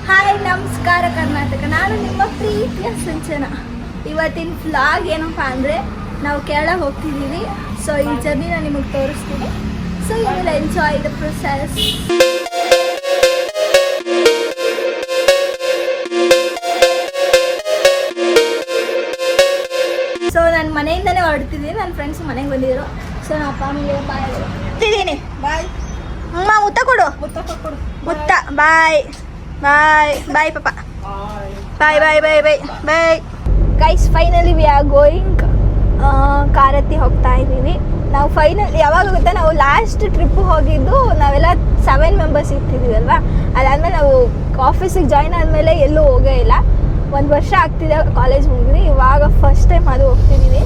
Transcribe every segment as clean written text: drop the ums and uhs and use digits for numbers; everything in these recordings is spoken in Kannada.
ಹಾಯ್ ನಮಸ್ಕಾರ ಕರ್ನಾಟಕ, ನಾನು ನಿಮ್ಮ ಪ್ರೀತಿಯ ಸಂಚನ. ಇವತ್ತಿನ ವ್ಲಾಗ್ ಏನಪ್ಪ ಅಂದರೆ ನಾವು ಕೇರಳ ಹೋಗ್ತಿದ್ದೀವಿ. ಸೊ ಈ ಜರ್ನಿನ ನಿಮಗೆ ತೋರಿಸ್ತೀನಿ. So you will enjoy the process. So ನಾನು ಮನೆಯಿಂದನೇ ಹೊರಡ್ತಿದ್ದೀನಿ. ನನ್ನ ಫ್ರೆಂಡ್ಸ್ ಮನೆಗೆ ಬಂದಿದ್ರು. ಸೊ ನಮ್ಮ ಅಪ್ಪ ಅಮ್ಮಗೆ ಬಾಯ್ ಹೇಳ್ತಿದ್ದೀನಿ. ಬಾಯ್ ಅಮ್ಮ, ಮುತ್ತ ಕೊಡು. ಮುತ್ತ ಬಾಯ್ ಬಾಯ್ ಬಾಯ್ ಪಾಪ. Bye bye bye bye bye guys. Finally we are going ಕಾರತ್ತಿ ಹೋಗ್ತಾ ಇದ್ದೀವಿ ನಾವು. ಯಾವಾಗ ಗೊತ್ತಾ, ನಾವು ಲಾಸ್ಟ್ ಟ್ರಿಪ್ ಹೋಗಿದ್ದು ನಾವೆಲ್ಲ 7 ಮೆಂಬರ್ಸ್ ಇರ್ತಿದ್ದೀವಿ ಅಲ್ವಾ. ಅದಾದಮೇಲೆ ನಾವು ಆಫೀಸಿಗೆ ಜಾಯ್ನ್ ಆದಮೇಲೆ ಎಲ್ಲೂ ಹೋಗೇ ಇಲ್ಲ. 1 ವರ್ಷ ಆಗ್ತಿದೆ ಕಾಲೇಜ್ ಮುಗಿದ್ವಿ. ಇವಾಗ ಫಸ್ಟ್ ಟೈಮ್ ಅದು ಹೋಗ್ತಿದ್ದೀವಿ.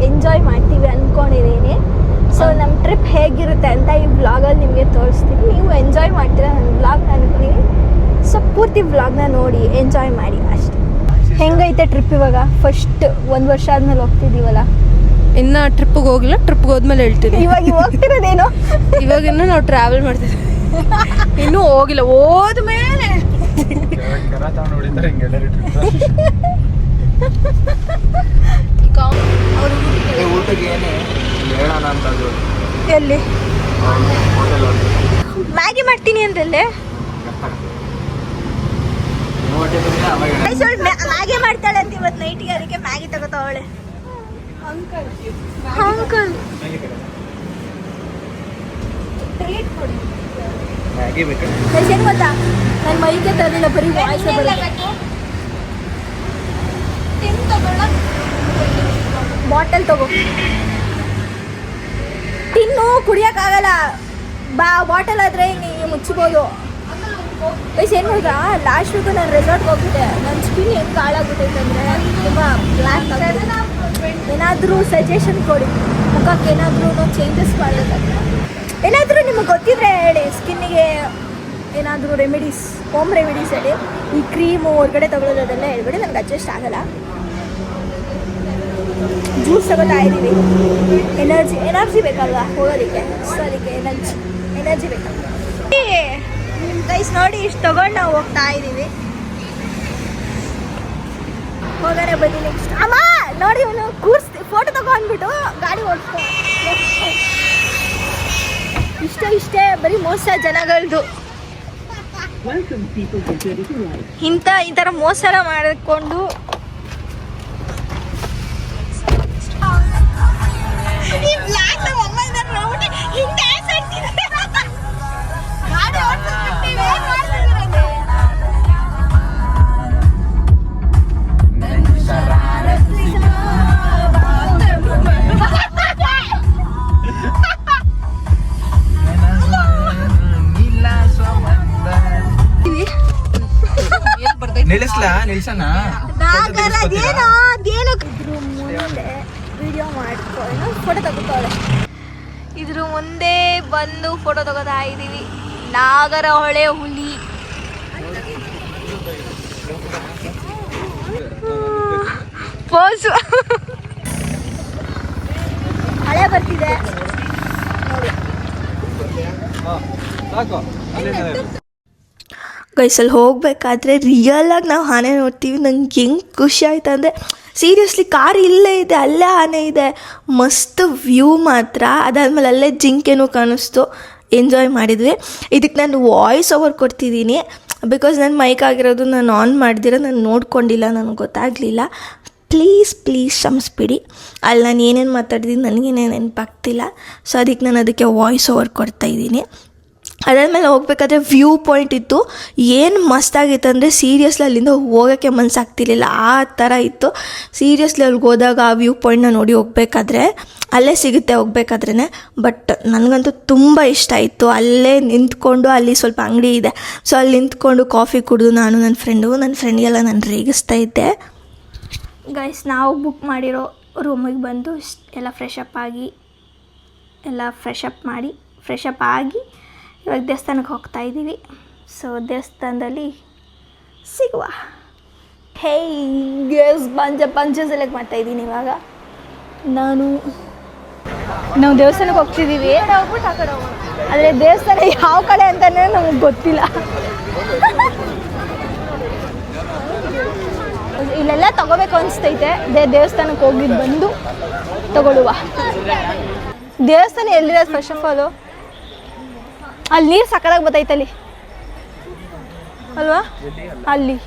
ಎಂಜಾಯ್ ಮಾಡ್ತೀವಿ ಅಂದ್ಕೊಂಡಿದ್ದೀನಿ. ಸೊ ನಮ್ಮ ಟ್ರಿಪ್ ಹೇಗಿರುತ್ತೆ ಅಂತ ಈ ವ್ಲಾಗಲ್ಲಿ ನಿಮಗೆ ತೋರಿಸ್ತೀನಿ. ನೀವು ಎಂಜಾಯ್ ಮಾಡ್ತೀರಾ ನನ್ನ ವ್ಲಾಗ್ನ ಅಂದ್ಕೊಂಡಿದ್ದೀನಿ. ಸೊ ಪೂರ್ತಿ ವ್ಲಾಗ್ನ ನೋಡಿ ಎಂಜಾಯ್ ಮಾಡಿ ಅಷ್ಟೇ. ಹೆಂಗೈತೆ ಟ್ರಿಪ್ ಇವಾಗ? ಫಸ್ಟ್ 1 ವರ್ಷ ಆದ್ಮೇಲೆ ಹೋಗ್ತಿದ್ದೀವಲ್ಲ. ಇನ್ನು ಟ್ರಿಪ್ಪಿಗೆ ಹೋಗಿಲ್ಲ, ಟ್ರಿಪ್ಗೆ ಹೋದ್ಮೇಲೆ ಹೇಳ್ತೀನಿ. ಇವಾಗ ಹೋಗ್ತಿರೋದೇನು? ಇವಾಗಿನ್ನು ನಾವು ಟ್ರಾವೆಲ್ ಮಾಡ್ತೀವಿ, ಇನ್ನೂ ಹೋಗಿಲ್ಲ. ಹೋದ್ಮೇಲೆ ಎಲ್ಲಿ ಮ್ಯಾಗಿ ಮಾಡ್ತೀನಿ ಅಂದ್ರಲ್ಲೇ. ಮ್ಯಾಗಿ ಮಾಡ್ತಾಳೆ ಅಂತ ಇವತ್ತು ನೈಟಿಗೆ, ಅದಕ್ಕೆ ಮ್ಯಾಗಿ ತಗೋತಾವಳೆ. ಅಂಕಲ್ ಏನು ಗೊತ್ತಾ, ನನ್ನ ಮೈಗೆ ತರಲಿಲ್ಲ, ಬರೀ ವಾಯ್ಸ್ ಬಾಟಲ್ ತಗೋ. ಟಿನ್ನು ಕುಡಿಯೋಕ್ಕಾಗಲ್ಲ, ಬಾಟಲ್ ಆದರೆ ನೀವು ಮುಚ್ಚಬೋದು. ವಯಸ್ಸು ಏನು ಮಾಡಿದ್ರಾ, ಲಾಸ್ಟ್ ವೀಕು ನಾನು ರೆಸಾರ್ಟ್ಗೆ ಹೋಗಿದ್ದೆ. ನನ್ನ ಸ್ಕಿನ್ ಹೆಂಗೆ ಹಾಳಾಗ್ಬಿಟ್ಟೈತೆ ಅಂದರೆ ತುಂಬ ಬ್ಲ್ಯಾಕ್ ಆಗಿದೆ. ಏನಾದರೂ ಸಜೆಷನ್ ಕೊಡಿ, ಮುಖಕ್ಕೆ ಏನಾದರೂ ಚೇಂಜಸ್ ಮಾಡಬೇಕಂತ. ಏನಾದರೂ ನಿಮಗೆ ಗೊತ್ತಿದ್ರೆ ಹೇಳಿ. ಸ್ಕಿನ್ನಿಗೆ ಏನಾದರೂ ರೆಮಿಡೀಸ್, ಹೋಮ್ ರೆಮಿಡೀಸ್ ಹೇಳಿ. ಈ ಕ್ರೀಮು ಹೊರಗಡೆ ತಗೊಳ್ಳೋದೆಲ್ಲ ಹೇಳ್ಬಿಡಿ, ನನಗೆ ಅಡ್ಜಸ್ಟ್ ಆಗಲ್ಲ. ಜ್ಯೂಸ್ ತಗೋತಾ ಇದ್ದೀವಿ. ಎನರ್ಜಿ ಬೇಕಲ್ವಾ ಹೋಗೋದಕ್ಕೆ. ಸೊ ಅದಕ್ಕೆ ಎನರ್ಜಿ ಬೇಕಲ್ವ. ಗೈಸ್ ನೋಡಿ, ಇಷ್ಟು ತಗೊಂಡು ನಾವು ಹೋಗ್ತಾ ಇದ್ದೀವಿ. ಹೋಗೋಣ ಬನ್ನಿ. ನೆಕ್ಸ್ಟ್ ಅಮ್ಮ ನೋಡಿ, ಅವನು ಕೂರಿಸ್ತಿ ಫೋಟೋ ತಗೊಂಡ್ಬಿಟ್ಟು ಗಾಡಿ ಓಡಿಸ್ಕೊ. ಇಷ್ಟೇ ಬರೀ ಮೋಸ ಜನಗಳದು. ಈ ಥರ ಮೋಸ ಮಾಡಿಕೊಂಡು ವಿಡಿಯೋ ಮಾಡ್ಕೊಂಡು ಫೋಟೋ ತಗೋತಾಳೆ. ಇದ್ರ ಮುಂದೆ ಬಂದು ಫೋಟೋ ತಗೋತಾ ಇದ್ದೀವಿ. ನಾಗರಹೊಳೆ ಹುಲಿ. ಪೋಸು ಹಳೆ ಬರ್ತಿದೆ ಗೈಸಲ್ಲಿ ಹೋಗ್ಬೇಕಾದ್ರೆ ರಿಯಲಾಗಿ ನಾವು ಆನೆ ನೋಡ್ತೀವಿ. ನಂಗೆ ಹೆಂಗೆ ಖುಷಿ ಆಯ್ತು ಅಂದರೆ, ಸೀರಿಯಸ್ಲಿ ಕಾರ್ ಇಲ್ಲೇ ಇದೆ, ಅಲ್ಲೇ ಆನೆ ಇದೆ, ಮಸ್ತ್ ವ್ಯೂ ಮಾತ್ರ. ಅದಾದಮೇಲೆ ಅಲ್ಲೇ ಜಿಂಕೆನೂ ಕಾಣಿಸ್ತು. ಎಂಜಾಯ್ ಮಾಡಿದ್ವಿ. ಇದಕ್ಕೆ ನಾನು ವಾಯ್ಸ್ ಓವರ್ ಕೊಡ್ತಿದ್ದೀನಿ ಬಿಕಾಸ್ ನನ್ನ ಮೈಕ್ ಆಗಿರೋದು ನಾನು ಆನ್ ಮಾಡ್ದಿರೋ ನಾನು ನೋಡ್ಕೊಂಡಿಲ್ಲ, ನನಗೆ ಗೊತ್ತಾಗಲಿಲ್ಲ. ಪ್ಲೀಸ್ ಕ್ಷಮಿಸ್ಬಿಡಿ. ಅಲ್ಲಿ ನಾನು ಏನೇನು ಮಾತಾಡಿದ್ದೀನಿ ನನಗೇನೇ ನೆನಪಾಗ್ತಿಲ್ಲ. ಸೊ ಅದಕ್ಕೆ ವಾಯ್ಸ್ ಓವರ್ ಕೊಡ್ತಾಯಿದ್ದೀನಿ. ಅದಾದಮೇಲೆ ಹೋಗ್ಬೇಕಾದ್ರೆ ವ್ಯೂ ಪಾಯಿಂಟ್ ಇತ್ತು. ಏನು ಮಸ್ತಾಗಿತ್ತು ಅಂದರೆ ಸೀರಿಯಸ್ಲಿ ಅಲ್ಲಿಂದ ಹೋಗೋಕ್ಕೆ ಮನಸ್ಸಾಗ್ತಿರ್ಲಿಲ್ಲ, ಆ ಥರ ಇತ್ತು. ಸೀರಿಯಸ್ಲಿ ಅಲ್ಲಿಗೆ ಹೋದಾಗ ಆ ವ್ಯೂ ಪಾಯಿಂಟ್ನ ನೋಡಿ ಹೋಗ್ಬೇಕಾದ್ರೆ ಅಲ್ಲೇ ಸಿಗುತ್ತೆ ಹೋಗ್ಬೇಕಾದ್ರೇ. ಬಟ್ ನನಗಂತೂ ತುಂಬ ಇಷ್ಟ ಆಯಿತು. ಅಲ್ಲೇ ನಿಂತ್ಕೊಂಡು, ಅಲ್ಲಿ ಸ್ವಲ್ಪ ಅಂಗಡಿ ಇದೆ, ಸೊ ಅಲ್ಲಿ ನಿಂತ್ಕೊಂಡು ಕಾಫಿ ಕುಡಿದು ನಾನು ನನ್ನ ಫ್ರೆಂಡ್ಗೆಲ್ಲ ನಾನು ರೇಗಿಸ್ತಾ ಇದ್ದೆ. ಗೈಸ್, ನಾವು ಬುಕ್ ಮಾಡಿರೋ ರೂಮಿಗೆ ಬಂದು ಎಲ್ಲ ಫ್ರೆಶ್ ಅಪ್ ಆಗಿ ಇವಾಗ ದೇವಸ್ಥಾನಕ್ಕೆ ಹೋಗ್ತಾ ಇದ್ದೀವಿ. ಸೊ ದೇವಸ್ಥಾನದಲ್ಲಿ ಸಿಗುವ. ಪಂಚ ಸೆಲೆಕ್ಟ್ ಮಾಡ್ತಾಯಿದ್ದೀನಿ ಇವಾಗ. ನಾವು ದೇವಸ್ಥಾನಕ್ಕೆ ಹೋಗ್ತಿದ್ದೀವಿ. ಆದರೆ ದೇವಸ್ಥಾನ ಯಾವ ಕಡೆ ಅಂತಲೇ ನಮಗೆ ಗೊತ್ತಿಲ್ಲ. ತಗೋಬೇಕು ಅನಿಸ್ತೈತೆ. ದೇವಸ್ಥಾನಕ್ಕೆ ಹೋಗಿದ್ದು ಬಂದು ತಗೊಳ್ಳುವ. ದೇವಸ್ಥಾನ ಎಲ್ಲಿರೋದು ಫಸ್ಟ್ ಆಫ್ ಆಲು? ಅಲ್ಲಿ ನೀರು ಸಕ್ಕದಾಗಿ ಬರ್ತೈತಲ್ಲಿ ಅಲ್ವಾ? ಅಲ್ಲಿ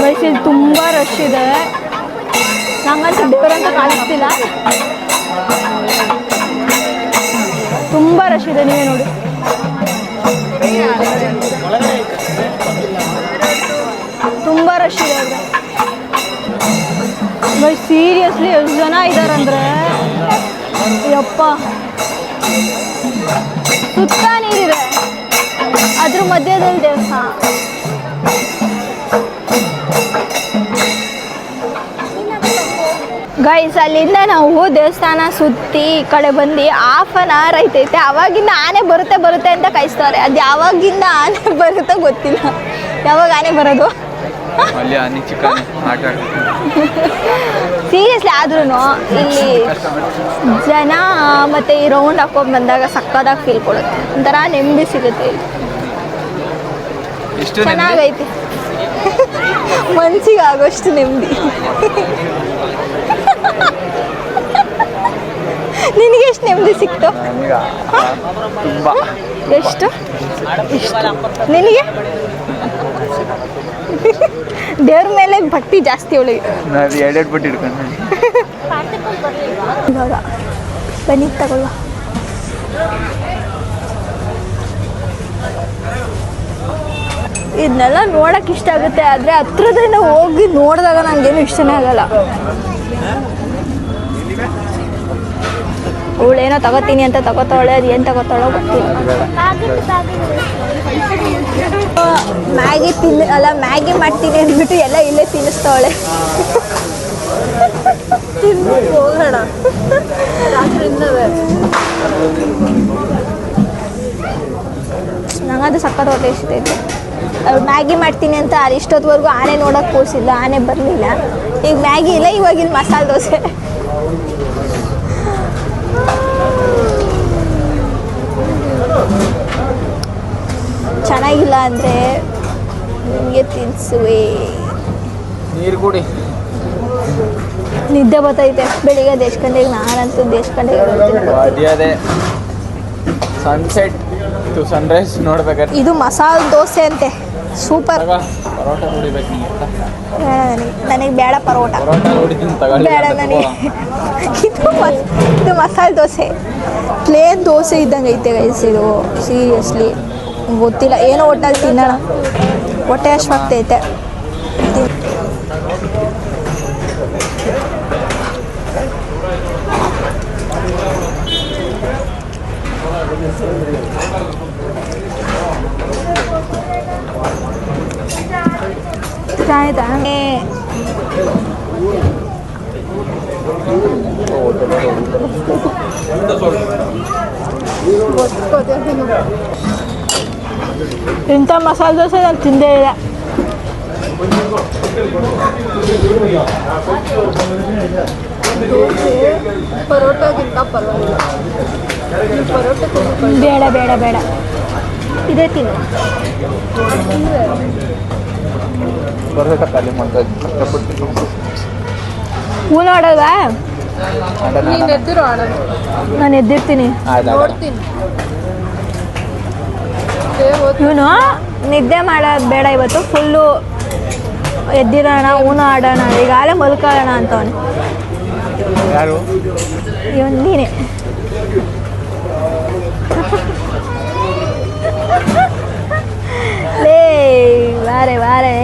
ವಯಸ್ಸಲ್ಲಿ ತುಂಬ ರಶ್ ಇದೆ. ನಂಗಂತೂ ದೇವರಂತ ಕಾಣಿಸ್ತಿಲ್ಲ, ತುಂಬ ರಶ್ ಇದೆ. ನೀವೇ ನೋಡಿ, ತುಂಬ ರಶ್ ಇದೆ. ಅಂದರೆ ಬಟ್ ಸೀರಿಯಸ್ಲಿ ಎಷ್ಟು ಜನ ಇದ್ದಾರಂದ್ರೆ ಯಪ್ಪ, ಸುತ್ತ ನೀರಿದೆ, ಅದ್ರ ಮಧ್ಯದಲ್ಲಿ ದೇವಸ್ಥಾನ. ಗೈಸ್, ಅಲ್ಲಿಂದ ನಾವು ದೇವಸ್ಥಾನ ಸುತ್ತಿ ಈ ಕಡೆ ಬಂದು ಹಾಫ್ ಆನ್ ಅವರ್ ಆಯ್ತೈತೆ. ಅವಾಗಿಂದ ಆನೆ ಬರುತ್ತೆ ಅಂತ ಕಾಯಿಸ್ತಾರೆ. ಅದು ಯಾವಾಗಿಂದ ಆನೆ ಬರುತ್ತೋ ಗೊತ್ತಿಲ್ಲ. ಯಾವಾಗ ಆನೆ ಬರೋದು? ಸೀರಿಯಸ್ಲಿ ಆದ್ರೂ ಇಲ್ಲಿ ಜನ ಮತ್ತು ಈ ರೌಂಡ್ ಹಾಕೊಂಡು ಬಂದಾಗ ಸಕ್ಕದಾಗಿ ಫೀಲ್ ಕೊಡುತ್ತೆ, ಒಂಥರ ನೆಮ್ಮದಿ ಸಿಗುತ್ತೆ. ಚೆನ್ನಾಗೈತಿ, ಮನ್ಸಿಗೆ ಆಗೋಷ್ಟು ನೆಮ್ಮದಿ. ನಿನಗೆ ಎಷ್ಟು ನೆಮ್ಮದಿ ಸಿಕ್ತು? ಎಷ್ಟು ನಿನಗೆ? ದೇವ್ರ ಮೇಲೆ ಭಕ್ತಿ ಜಾಸ್ತಿ ಅವಳಿಗೆ. ಇವಾಗ ಬನ್ನಿ ತಗೊಳ್ಳುವ. ಇದನ್ನೆಲ್ಲ ನೋಡಕ್ಕೆ ಇಷ್ಟ ಆಗುತ್ತೆ, ಆದರೆ ಹತ್ರದಿಂದ ಹೋಗಿ ನೋಡಿದಾಗ ನನಗೇನು ಇಷ್ಟನೇ ಆಗಲ್ಲ. ಅವಳೇನೋ ತಗೋತೀನಿ ಅಂತ ತಗೋತಾಳೆ, ಅದು ಏನು ತಗೋತಾಳೋ ಗೊತ್ತಿಲ್ಲ. ಮ್ಯಾಗಿ ಮಾಡ್ತೀನಿ ಅಂದ್ಬಿಟ್ಟು ಎಲ್ಲ ಇಲ್ಲೇ ತಿನ್ನಿಸ್ತಾವಳೆ. ಹೋಗೋಣ ನಂಗದು ಸಕ್ಕತ್ ಹೊಟ್ಟೆ ಇಷ್ಟೈತೆ. ಅವ್ರು ಮ್ಯಾಗಿ ಮಾಡ್ತೀನಿ ಅಂತ ಇಷ್ಟೊತ್ತವರೆಗೂ ಆನೆ ನೋಡೋಕೆ ಕೂರಿಸಿಲ್ಲ, ಆನೆ ಬರಲಿಲ್ಲ. ಈಗ ಮ್ಯಾಗಿ ಇಲ್ಲ, ಇವಾಗ ಇಲ್ಲಿ ಮಸಾಲೆ ದೋಸೆ. ಚೆನ್ನಾಗಿಲ್ಲ ಅಂದರೆ ನಿಮಗೆ ತಿನ್ಸುವೆ. ನೀರು ಕುಡಿ. ನಿದ್ದೆ ಬರ್ತೈತೆ ಬೆಳಿಗ್ಗೆ ದೇಶಕಂಡಿಗೆ. ನಾನಂತೂ ದೇಶಕಂಡಿಗೆ ಸನ್ಸೆಟ್ ಟು ಸನ್ರೈಸ್ ನೋಡ್ಬೇಕಾದ್ರೆ. ಇದು ಮಸಾಲೆ ದೋಸೆ ಅಂತೆ, ಸೂಪರ್. ಪರೋಟ ನೋಡಿಬೇಕು ನೀ. ನನಗೆ ಬೇಡ ಪರೋಟ, ಬೇಡ ನನಗೆ. ಇದು ಮಸಾಲೆ ದೋಸೆ, ಪ್ಲೇನ್ ದೋಸೆ ಇದ್ದಂಗೆ ಐತೆ ಗೈಸ್ ಇದು. ಸೀರಿಯಸ್ಲಿ ಗೊತ್ತಿಲ್ಲ, ಏನೋ ಒಟ್ಟಲ್ಲಿ ತಿನ್ನೋಣ, ಹೊಟ್ಟೆ ಅಷ್ಟಾಗ್ತೈತೆ. ಆಯ್ತಾ? ಇಂಥ ಮಸಾಲೆ ದೋಸೆ ನಾನು ತಿಂದೇ ಇಲ್ಲ. ಪರೋಟಗಿಂತ ಪರವಾಗಿಲ್ಲ. ಬೇಡ ಬೇಡ ಬೇಡ, ಇದೇ ತಿನ್ನು. ಹೂನ ಆಡೋದಾ? ನೀನು ಎದ್ದಿರೋ ಆಡೋದು. ನಾನು ಎದ್ದಿರ್ತೀನಿ, ನೋಡ್ತೀನಿ. ಇವನು ನಿದ್ದೆ ಮಾಡೋದು ಬೇಡ, ಇವತ್ತು ಫುಲ್ಲು ಎದ್ದಿರೋಣ, ಊನ ಆಡೋಣ, ಈಗಾಗಲೇ ಮಲ್ಕೊಳ್ಳೋಣ ಅಂತವನು. ಇವನು ನೀನೇ. ಲೇ ಬಾರೆ ಬಾರೆ.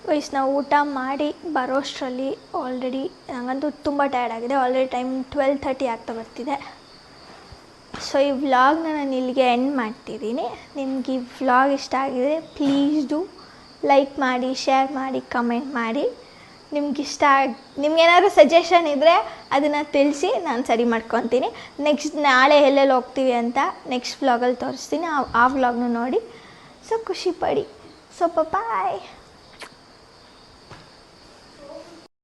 ವಯಸ್ಸು ನಾವು ಊಟ ಮಾಡಿ ಬರೋಷ್ಟರಲ್ಲಿ ಆಲ್ರೆಡಿ ನನಗಂತೂ ತುಂಬ ಟಯರ್ಡ್ ಆಗಿದೆ. ಆಲ್ರೆಡಿ ಟೈಮ್ 12:30 ಆಗ್ತಾ ಬರ್ತಿದೆ. ಸೊ ಈ ವ್ಲಾಗ್ನ ನಾನು ಇಲ್ಲಿಗೆ ಎಂಡ್ ಮಾಡ್ತಿದ್ದೀನಿ. ನಿಮ್ಗೆ ಈ ವ್ಲಾಗ್ ಇಷ್ಟ ಆಗಿದರೆ ಪ್ಲೀಸ್ ಡು ಲೈಕ್ ಮಾಡಿ, ಶೇರ್ ಮಾಡಿ, ಕಮೆಂಟ್ ಮಾಡಿ. ನಿಮ್ಗೇನಾದ್ರು ಸಜೆಷನ್ ಇದ್ದರೆ ಅದನ್ನು ತಿಳಿಸಿ, ನಾನು ಸರಿ ಮಾಡ್ಕೊತೀನಿ. ನೆಕ್ಸ್ಟ್ ನಾಳೆ ಎಲ್ಲೆಲ್ಲಿ ಹೋಗ್ತೀವಿ ಅಂತ ನೆಕ್ಸ್ಟ್ ವ್ಲಾಗಲ್ಲಿ ತೋರಿಸ್ತೀನಿ. ಆ ವ್ಲಾಗ್ನ ನೋಡಿ ಸೊ ಖುಷಿ ಪಡಿ. ಸೊ ಬಾಯ್.